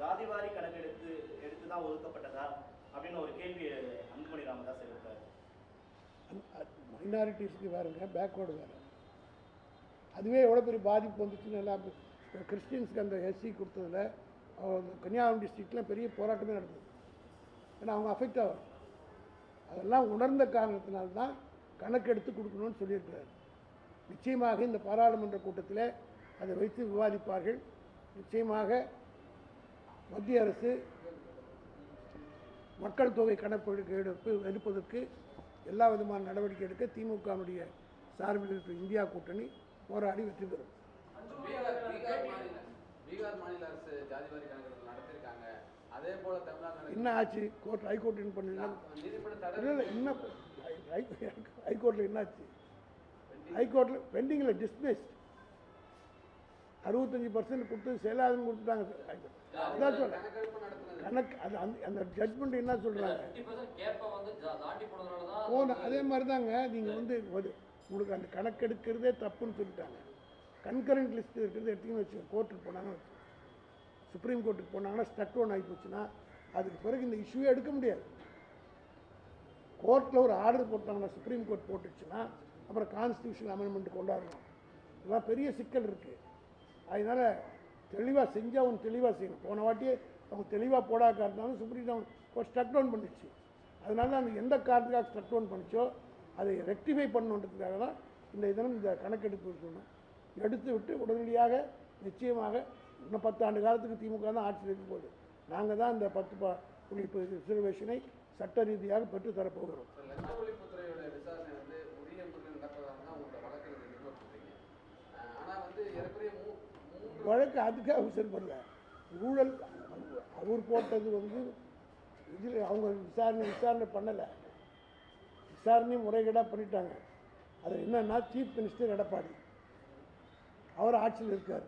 ஜாதிவாரி கணக்கெடுத்து தான் ஒதுக்கப்பட்டதா அப்படின்னு ஒரு கேள்வி அன்புமணி ராமதாஸ் எழுப்புறாரு. மைனாரிட்டிஸ்க்கு வேறுங்க, பேக்வேர்டு வேறு. அதுவே எவ்வளோ பெரிய பாதிப்பு வந்துச்சுன்னு எல்லாம் கிறிஸ்டின்ஸுக்கு அந்த எஸ்சி கொடுத்ததில் கன்னியாகுமரி டிஸ்ட்ரிக்டில் பெரிய போராட்டமே நடந்தது. ஏன்னா அவங்க அஃபெக்ட் ஆகும். அதெல்லாம் உணர்ந்த காரணத்தினால்தான் கணக்கெடுத்து கொடுக்கணும்னு சொல்லியிருக்கிறார். நிச்சயமாக இந்த பாராளுமன்ற கூட்டத்தில் அதை வைத்து விவாதிப்பார்கள். நிச்சயமாக மத்திய அரசு மக்கள் தொகை கணக்கெடுப்பு எடுப்பதற்கு எல்லா விதமான நடவடிக்கை எடுக்க திமுகவுடைய சார்பில் இருக்கிற இந்தியா கூட்டணி போராடி வெற்றி பெறும். பீகார் மாநில அரசு ஜாதிவாரி கணக்கெடுப்பு நடத்திருக்காங்க. அதே போல தமிழ்நாடு என்ன ஆச்சு? ஹைகோர்ட் என்ன பண்ணல? இன்னும் ஹைகோர்ட்டில் என்னாச்சு? ஹைகோர்ட்டில் பெண்டிங்கில் டிஸ்மிஸ்ட் 65% கொடுத்து செயலாளர் கொடுத்துட்டாங்க. அதான் சொல்கிறேன் கணக்கு. அது அந்த ஜட்மெண்ட் என்ன சொல்கிறாங்க? அதே மாதிரி தாங்க. நீங்கள் உங்களுக்கு அந்த கணக்கெடுக்கிறதே தப்புன்னு சொல்லிட்டாங்க. கன்கரண்ட் லிஸ்ட் இருக்கிறது எடுத்தீங்கன்னு வச்சுக்கோங்க. கோர்ட்டுக்கு போனாங்கன்னு வச்சுக்கோங்க, சுப்ரீம் கோர்ட்டுக்கு போனாங்கன்னா ஸ்டக் ஒன் ஆகி போச்சுன்னா அதுக்கு பிறகு இந்த இஷ்யூவே எடுக்க முடியாது. கோர்ட்டில் ஒரு ஆர்டர் போட்டாங்கன்னா, சுப்ரீம் கோர்ட் போட்டுச்சுன்னா அப்புறம் கான்ஸ்டியூஷன் அமெண்ட்மெண்ட் கொண்டாடணும். இதெல்லாம் பெரிய சிக்கல் இருக்குது. அதனால் தெளிவாக செஞ்சால் அவங்க தெளிவாக செய்யணும். போன வாட்டியே அவங்க தெளிவாக போடாத காரணத்தாலும் சுப்ரீம் கோர்ட் ஸ்டக் டவுன் பண்ணிச்சு. அதனால அந்த எந்த காரணத்துக்காக ஸ்டக் டவுன் பண்ணிச்சோ அதை ரெக்டிஃபை பண்ணணுன்றதுக்காக தான் இந்த தினம் இந்த கணக்கெடுப்பு இருக்கணும். எடுத்து விட்டு உடனடியாக நிச்சயமாக இன்னும் 10 ஆண்டு காலத்துக்கு திமுக தான் ஆட்சியில் இருக்க போகுது. நாங்கள் தான் இந்த 10 ரிசர்வேஷனை சட்ட ரீதியாக பெற்று தரப்போகிறோம். வழக்கு அதுக்காக அவசரம் பண்ணல. ஊழல் அவர் போட்டது இதில் அவங்க விசாரணை பண்ணலை. விசாரணை முறைகேடாக பண்ணிட்டாங்க. அது என்னன்னா, சீஃப் மினிஸ்டர் எடப்பாடி அவர் ஆட்சியில் இருக்கார்.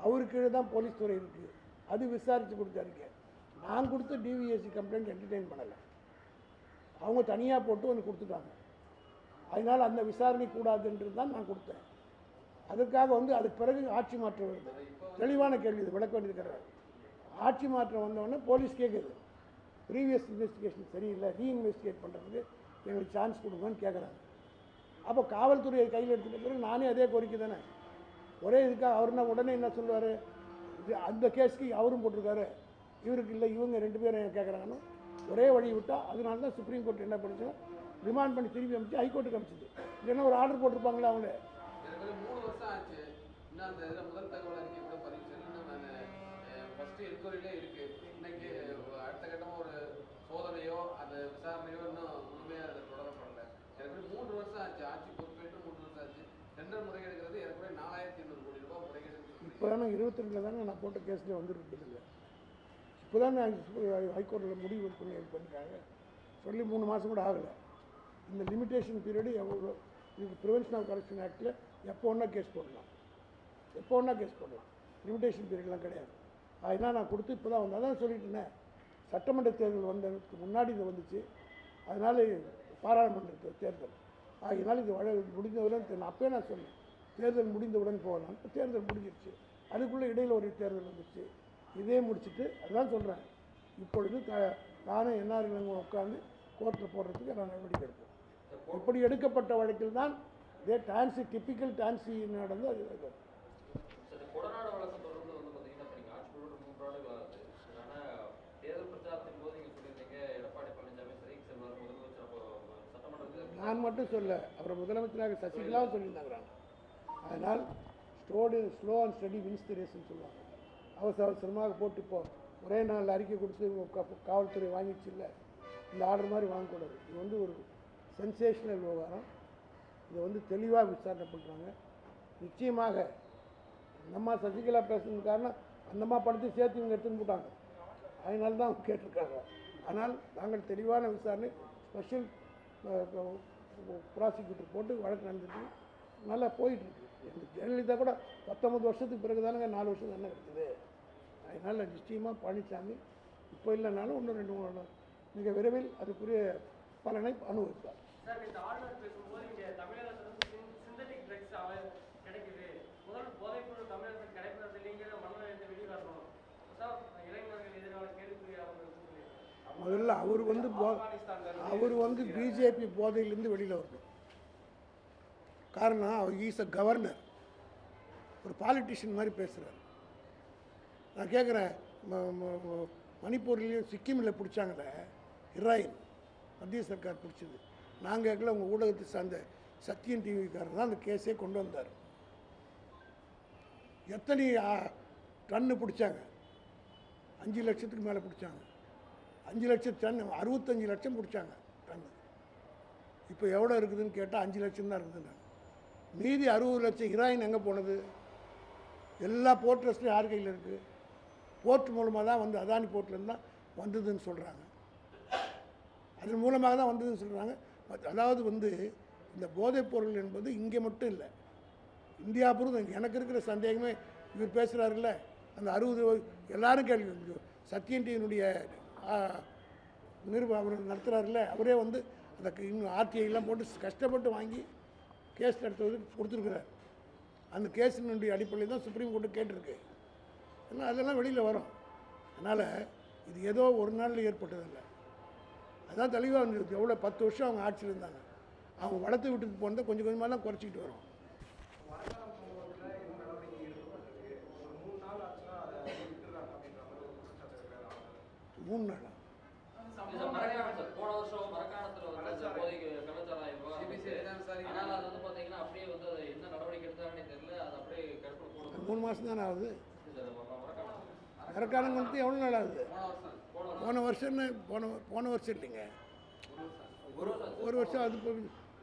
அவருக்கு கீழே தான் போலீஸ் துறை இருக்குது. அது விசாரித்து கொடுத்தாருங்க. நான் கொடுத்த டிவிஎஸ்சி கம்ப்ளைண்ட் என்டர்டெயின் பண்ணலை. அவங்க தனியாக போட்டு ஒன்று கொடுத்துட்டாங்க. அதனால் அந்த விசாரணை கூடாதுன்றது தான் நான் கொடுத்தேன். அதுக்காக அதுக்கு பிறகு ஆட்சி மாற்றம் வருது. தெளிவான கேள்வி இது, விளக்க வேண்டியிருக்கிறார். ஆட்சி மாற்றம் வந்தோடனே போலீஸ் கேட்குது, ப்ரீவியஸ் இன்வெஸ்டிகேஷன் சரியில்லை, ரீஇன்வெஸ்டிகேட் பண்ணுறதுக்கு எங்களுக்கு சான்ஸ் கொடுங்கன்னு கேட்குறாங்க. அப்போ காவல்துறையை கையில் எடுத்துகிட்ட பிறகு நானே அதே கோரிக்கை தானே. ஒரே இதுக்காக அவர்னா உடனே என்ன சொல்லுவார்? அந்த கேஸுக்கு அவரும் போட்டிருக்காரு, இவருக்கு இல்லை, இவங்க 2 பேரும் கேட்குறாங்கன்னு ஒரே வழி விட்டால். அதனால தான் சுப்ரீம் கோர்ட் என்ன பண்ணிச்சு, ரிமாண்ட் பண்ணி திருப்பி அமைச்சு ஹைகோர்ட்டுக்கு அமைச்சிது. இல்லைன்னா ஒரு ஆர்டர் போட்டிருப்பாங்களே அவங்க. 3 வருஷம் ஆச்சு. இன்னும் அந்த இதில் முதல் தகவல் அறிக்கை கூட பதிவு செய்யணும். ஃபஸ்ட்டு என்கொயரியிலே இருக்குது. இன்னைக்கு அடுத்த கட்டமாக ஒரு சோதனையோ அந்த விசாரணையோ இன்னும் முழுமையாக அதை தொடரப்படல. ஏற்கனவே 3 வருஷம் ஆச்சு. ஆட்சி பொறுப்பேற்று 3 வருஷம் ஆச்சு. டெண்டர் முறைகேடுங்கிறது ஏற்கனவே 4800 கோடி ரூபாய் முறைகேடு. இப்போ தானே 22 தானே நான் போட்ட கேஸ்லேயே வந்துருக்குதுங்க. இப்போ தானே ஹைகோர்ட்டில் முடிவு பண்ணிட்டாங்க. சொல்லி 3 மாதம் கூட ஆகலை. இந்த லிமிட்டேஷன் பீரியடு எவ்வளோ? இதுக்கு ப்ரிவென்ஷன் ஆஃப் கரப்ஷன் ஆக்டில் எப்போ ஒன்றா கேஸ் போடலாம், லிமிட்டேஷன் பீரியட்லாம் கிடையாது. அதனால் நான் கொடுத்து இப்போ தான் அதான் சொல்லிட்டு இருந்தேன். சட்டமன்ற தேர்தல் வந்ததுக்கு முன்னாடி இது வந்துச்சு. அதனால் பாராளுமன்ற தேர்தல் ஆகினால இது முடிந்தவுடன் அப்போயே நான் சொன்னேன், தேர்தல் முடிந்தவுடன் போகலாம். தேர்தல் முடிஞ்சிருச்சு. அதுக்குள்ளே இடையில் ஒரு தேர்தல் வந்துச்சு. இதே முடிச்சுட்டு அதுதான் சொல்கிறேன். இப்பொழுது நானே என்ஆர்எல் உட்காந்து கோர்ட்டில் போடுறதுக்கு நான் நடவடிக்கை எடுப்பேன். இப்படி எடுக்கப்பட்ட வழக்கில் தான் இதே டான்சி டிப்பிக்கல் டான்சி நடந்து அது கொடநாடு வழக்கு தொடர்ந்து பார்த்தீங்கன்னா ஆட்சி 3 ஆண்டுகள் ஆகுது. ஆனால் தேர்தல் பிரச்சாரத்தின் போது நீங்கள் சொல்லியிருந்தீங்க எடப்பாடி பழனிசாமி சிறைக்கு செல்வார் முதலமைச்சர். அப்போ சட்டமன்றத்தில் நான் மட்டும் சொல்ல, அவரை முதலமைச்சராக சசிகலாவும் சொல்லியிருந்தாங்க. அதனால் slow and steady wins the ரேஸ்ன்னு சொல்லுவாங்க. அவசரமாக போட்டு இப்போ ஒரே நாள் அறிக்கை கொடுத்து காவல்துறை வாங்கிச்சு இல்லை, இந்த ஆர்டர் மாதிரி வாங்கக்கூடாது. இது ஒரு சென்சேஷனல் விவகாரம். இதை தெளிவாக விசாரணை பண்ணுறாங்க. நிச்சயமாக அந்தம்மா சசிகலா பேசுறது காரணம் அந்தம்மா படத்தை சேர்த்து இவங்க எடுத்துன்னு போட்டாங்க. அதனால தான் அவங்க கேட்டிருக்காங்க. ஆனால் நாங்கள் தெளிவான விசாரணை ஸ்பெஷல் ப்ராசிக்யூட்டர் போட்டு வழக்கு நடந்துட்டு நல்லா போயிட்டுருக்கு. எங்கள் ஜெயலலிதா கூட 19 வருஷத்துக்கு பிறகு தானங்க 4 வருஷம் தானே இருக்குது. அதனால் நிச்சயமாக பழனிசாமி இப்போ இல்லைனாலும் இன்னும் 2-3 மிக விரைவில் அதுக்குரிய பலனை அனுபவிப்பார். சார், இந்த ஆளுநர் பேசும்போது இங்கே தமிழகத்தில் சிந்தட்டிக் ட்ரக்ஸ் கிடைக்குது, முதல் போதைப்பொருள் தமிழகத்தில் கிடைப்பது இல்லைங்கிற மனநிலையத்தை வெளியே வரணும். சார், இளைஞர் முதல்ல அவர் வந்து பிஜேபி போதையிலேருந்து வெளியில் வரணும். காரணம் அவர் ஈஸ் அ கவர்னர், ஒரு பாலிட்டிஷியன் மாதிரி பேசுகிறார். நான் கேட்குறேன், மணிப்பூர்லேயும் சிக்கிமில் பிடிச்சாங்களே ஹெராயின், மத்திய சர்க்கார் பிடிச்சது. நான் கேட்கல, உங்கள் ஊடகத்தை சார்ந்த சத்யன் டிவிக்காரர் தான் அந்த கேஸே கொண்டு வந்தார். எத்தனை டன்னு பிடிச்சாங்க? 5 லட்சத்துக்கு மேலே பிடிச்சாங்க. 5 லட்சம் டன், 65 லட்சம் பிடிச்சாங்க டன்னு. இப்போ எவ்வளோ இருக்குதுன்னு கேட்டால் 5 லட்சம் தான் இருக்குதுன்னு. மீதி 60 லட்சம் ஹெராயின் எங்கே போனது? எல்லா போர்ட் ட்ரஸ்ட்டும் யார் கையில் இருக்குது? போர்ட் மூலமாக தான் வந்து அதானி போர்ட்லேருந்து தான் வந்ததுன்னு சொல்கிறாங்க. அதன் மூலமாக தான் வந்ததுன்னு சொல்கிறாங்க. அதாவது வந்து இந்த போதைப் பொருள் என்பது இங்கே மட்டும் இல்லை, இந்தியா பூர்வம். எனக்கு இருக்கிற சந்தேகமே, இவர் பேசுகிறாருல்ல, அந்த 60 எல்லாரும் கேள்வி, சத்யன் டிவியினுடைய அவர் நடத்துகிறாருல்ல, அவரே வந்து அந்த இன்னும் ஆர்டிஐலாம் போட்டு கஷ்டப்பட்டு வாங்கி கேஸ் நடத்துவதற்கு கொடுத்துருக்குறார். அந்த கேஸினுடைய அடிப்படையில் தான் சுப்ரீம் கோர்ட்டு கேட்டிருக்கு. ஏன்னா அதெல்லாம் வெளியில் வரும். அதனால் இது ஏதோ ஒரு நாளில் ஏற்பட்டதில்லை. அதான் தெளிவாக இருந்தது. எவ்வளோ 10 வருஷம் அவங்க ஆட்சியில் இருந்தாங்க. அவங்க வளர்த்து விட்டுட்டு போனதை கொஞ்சம் கொஞ்சமாக தான் குறைச்சிக்கிட்டு வரும். மூணு நாளா? போன வருஷம் மரக்காணத்தில் வந்து போதைக்கு கள்ளச்சாராயம் ஆனால் அது வந்து பார்த்தீங்கன்னா அப்படியே வந்து என்ன நடவடிக்கை எடுத்தாங்கன்னு தெரியல. அது அப்படியே கருப்பு 3 மாதம் தானே ஆகுது. மரக்காணம் வந்து எவ்வளோ நாள் ஆகுது? போன வருஷம் இல்லைங்க, ஒரு வருஷம் அது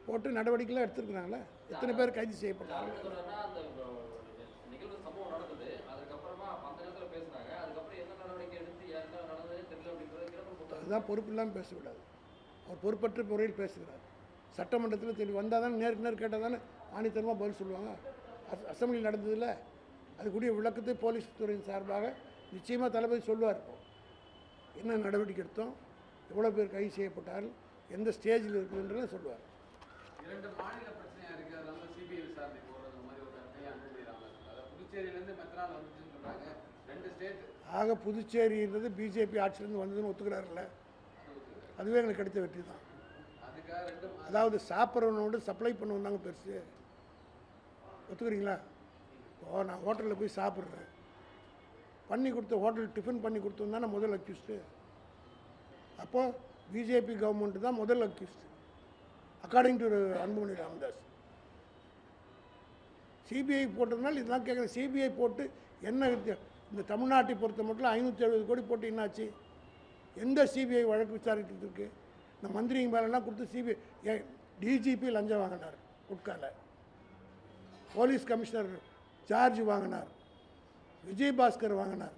போட்டு நடவடிக்கைலாம் எடுத்துருக்குறாங்களே. எத்தனை பேர் கைது செய்யப்பட்டாங்க? நிகழ்வு சம்பவம் நடக்குது, அதுக்கப்புறமா அந்த நேரத்தில் பேசுனாங்க. அதுக்கப்புறம் என்ன நடவடிக்கை எடுத்து என்ன நடந்ததே தெரியல அப்படின்றது அதுதான் பொறுப்பு இல்லாமல் பேசக்கூடாது. அவர் பொறுப்பற்ற முறையில் பேசுகிறார். சட்டமன்றத்தில் தெரியும் வந்தால் தானே நேருக்கு நேர் கேட்டால் தானே ஆணித்தரமாக பதில் சொல்லுவாங்க. அசம்பிளி நடந்ததில்ல, அதுக்குரிய விளக்கத்தை போலீஸ் துறையின் சார்பாக நிச்சயமாக தளபதி சொல்லுவார். என்ன நடவடிக்கை எடுத்தோம், எவ்வளோ பேர் கைது செய்யப்பட்டார்கள், எந்த ஸ்டேஜில் இருக்குதுன்றதை சொல்லுவார். 2 மாநில பிரச்சனையாக இருக்குது, அதில் வந்து சிபிஐ விசாரணை போடுறது மாதிரி ஒரு கையை அனுப்பிடுறாங்க. அதாவது புதுச்சேரியிலேருந்து மெத்தனால் வந்துச்சுன்னு சொல்கிறாங்க. 2 ஸ்டேட் ஆக புதுச்சேரின்றது பிஜேபி ஆட்சியிலேருந்து வந்ததுன்னு ஒத்துக்கிறாருல்ல, அதுவே எங்களுக்கு கிடைத்த வெற்றி தான். அதுக்காக அதாவது சாப்பிட்றவனோடு சப்ளை பண்ண வந்தாங்க பெருசு. ஒத்துக்கிறீங்களா? இப்போ நான் ஹோட்டலில் போய் சாப்பிட்றேன், பண்ணி கொடுத்த ஹோட்டல் டிஃபன் பண்ணி கொடுத்தோம் தானே முதல் அக்யூஸ்டு. அப்போது பிஜேபி கவர்மெண்ட்டு தான் முதல் accused according to Anbumani Ramadoss. CBI போட்டதுனால இதெல்லாம் கேட்குறேன். சிபிஐ போட்டு என்ன இந்த தமிழ்நாட்டை பொறுத்த மட்டும் 570 கோடி போட்டு என்னாச்சு? எந்த சிபிஐ வழக்கு விசாரிக்கிட்டு இருக்கு? இந்த மந்திரிங்க மேலெல்லாம் கொடுத்து சிபிஐ டிஜிபி லஞ்சம் வாங்கினார், உட்கால போலீஸ் கமிஷனர் சார்ஜ் வாங்கினார், விஜயபாஸ்கர் வாங்கினார்,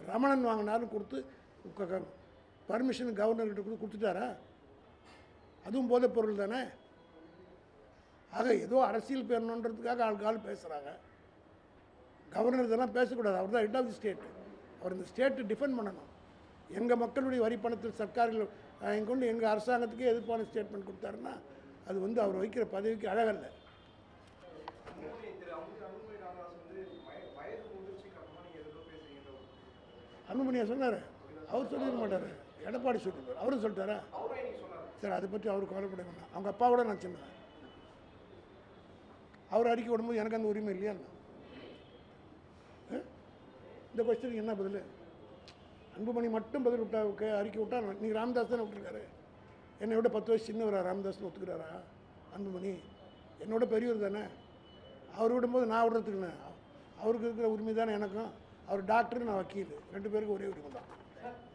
ரமணன் வாங்கினார்னு கொடுத்து பர்மிஷன் கவர்னர்கிட்ட கொடுத்துட்டாரா? அதுவும் போதைப் பொருள் தானே. ஆக ஏதோ அரசியல் பேரணுன்றதுக்காக ஆள் பேசுகிறாங்க. கவர்னர் இதெல்லாம் பேசக்கூடாது. அவர் தான் ஹெட் ஆஃப் தி ஸ்டேட். அவர் இந்த ஸ்டேட்டை டிஃபெண்ட் பண்ணணும். எங்கள் மக்களுடைய வரி பணத்தில் சர்க்காரில் கொண்டு எங்கள் அரசாங்கத்துக்கே எதிர்ப்பான ஸ்டேட்மெண்ட் கொடுத்தாருன்னா அது வந்து அவர் வைக்கிற பதவிக்கு அழகல்ல. அன்புமணியா சொன்னார்? அவர் சொல்லிட மாட்டார், எடப்பாடி சொல்லிடுவார். அவரும் சொல்லிட்டாரா? சரி, அதை பற்றி அவர் கவலைப்பட வேண்டாம். அவங்க அப்பாவோட நான் சொன்னேன். அவர் அறிக்கை விடும்போது எனக்கு அந்த உரிமை இல்லையா? இந்த கொஸ்டினுக்கு என்ன பதில்? அன்புமணி மட்டும் பதில் விட்டா அறிக்கை விட்டா நீங்கள் ராமதாஸ் தானே விட்டுருக்காரு. என்னை விட 10 வயசு சின்னவரா ராமதாஸ்னு ஒத்துக்கிறாரா அன்புமணி? என்னோட பெரியவர் தானே. அவர் விடும்போது நான் விடுறதுக்குண்ணே அவருக்கு இருக்கிற உரிமை தானே எனக்கும். அவர் டாக்டர், நான் வக்கீல், 2 பேருக்கும் ஒரே உரிமை தான்.